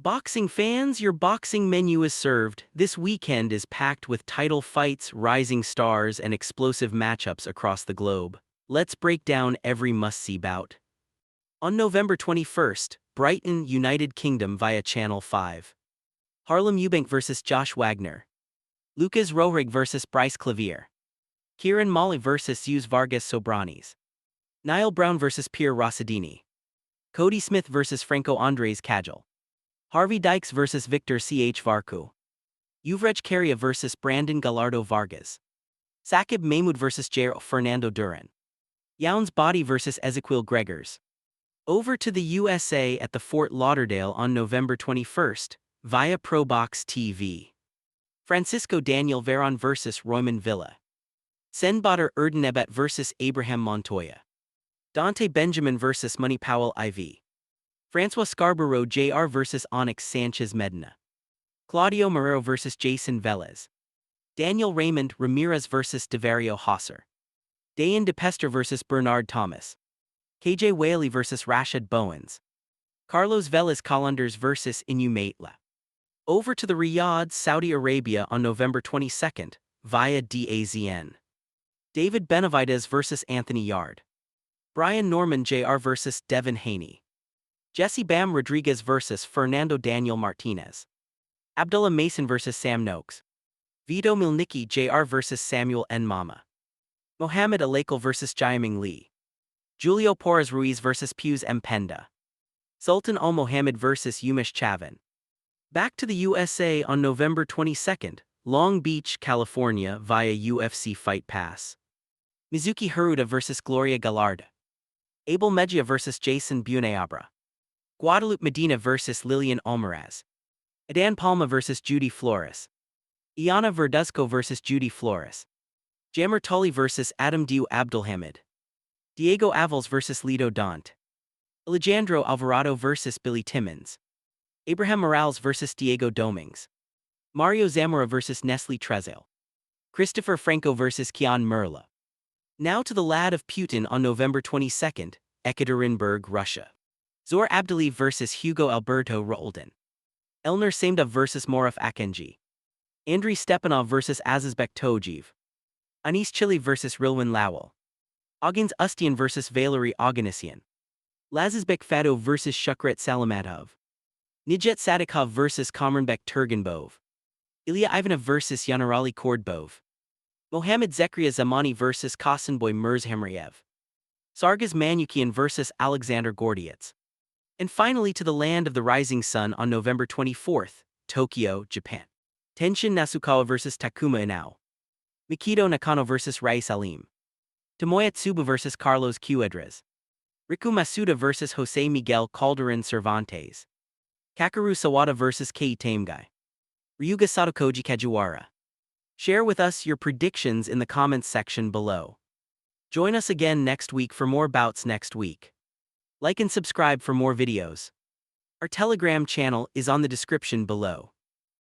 Boxing fans, your boxing menu is served. This weekend is packed with title fights, rising stars, and explosive matchups across the globe. Let's break down every must-see bout. On November 21st, Brighton, United Kingdom via Channel 5. Harlem Eubank vs. Josh Wagner. Lucas Rohrig vs. Bryce Clavier. Kieran Molly vs. Yus Vargas Sobranis. Niall Brown vs. Pierre Rossadini. Cody Smith vs. Franco Andres Cajal. Harvey Dykes vs. Victor Ch. Varku. Yuvraj Karia vs. Brandon Gallardo Vargas. Sakib Mahmood vs. Jair Fernando Duran. Younes Body vs. Ezequiel Gregors. Over to the USA at the Fort Lauderdale on November 21st, via ProBox TV. Francisco Daniel Veron vs. Royman Villa. Senbader Erdenebat vs. Abraham Montoya. Dante Benjamin vs. Money Powell IV. Francois Scarborough Jr. vs. Onyx Sanchez Medina. Claudio Marrero vs. Jason Velez. Daniel Raymond Ramirez vs. Devario Hosser. Dayan DePester vs. Bernard Thomas. KJ Whaley vs. Rashad Bowens. Carlos Velez Calendars vs. Inu Maitla. Over to the Riyadh, Saudi Arabia on November 22nd, via DAZN. David Benavidez vs. Anthony Yard. Brian Norman Jr. vs. Devin Haney. Jesse Bam Rodriguez vs. Fernando Daniel Martinez. Abdullah Mason vs. Sam Noakes. Vito Milnicki Jr. vs. Samuel N. Mama. Mohamed Alakel vs. Jiaming Lee. Julio Porras Ruiz vs. Pius M. Penda. Sultan Al Mohammed vs. Umesh Chavin. Back to the USA on November 22nd, Long Beach, California via UFC Fight Pass. Mizuki Haruta vs. Gloria Gallarda. Abel Mejia vs. Jason Buenaabra. Guadalupe Medina vs. Lilian Almaraz. Adan Palma vs. Judy Flores. Iana Verduzco vs. Judy Flores. Jammer Tully vs. Adam Diu Abdulhamid. Diego Avils vs. Lido Dante. Alejandro Alvarado vs. Billy Timmons. Abraham Morales vs. Diego Dominguez. Mario Zamora vs. Nestle Trezale. Christopher Franco vs. Kian Merla. Now to the lad of Putin on November 22nd, Ekaterinburg, Russia. Zor Abdaliyev vs. Hugo Alberto Roldan. Elner Samdov vs. Moraf Akenji. Andriy Stepanov vs. Azizbek Tojiv. Anis Chili vs. Rilwin Lowell. Agins Ustian vs. Valery Oganessian. Lazizbek Fado vs. Shukret Salamatov. Nijet Sadikov vs. Kamranbek Turganbov. Ilya Ivanov vs. Yanarali Kordbov. Mohammad Zekria Zamani vs. Kasanboy Mirzhamriev. Sargaz Manukian vs. Alexander Gordiets. And finally to the land of the rising sun on November 24th, Tokyo, Japan. Tenshin Nasukawa vs. Takuma Inao. Mikito Nakano vs. Rais Alim. Tomoya Tsubu vs. Carlos Cuedras. Riku Masuda vs. Jose Miguel Calderon Cervantes. Kakeru Sawada vs. Kei Tamegai. Ryuga Satokoji Kajiwara. Share with us your predictions in the comments section below. Join us again next week for more bouts next week. Like and subscribe for more videos. Our Telegram channel is on the description below.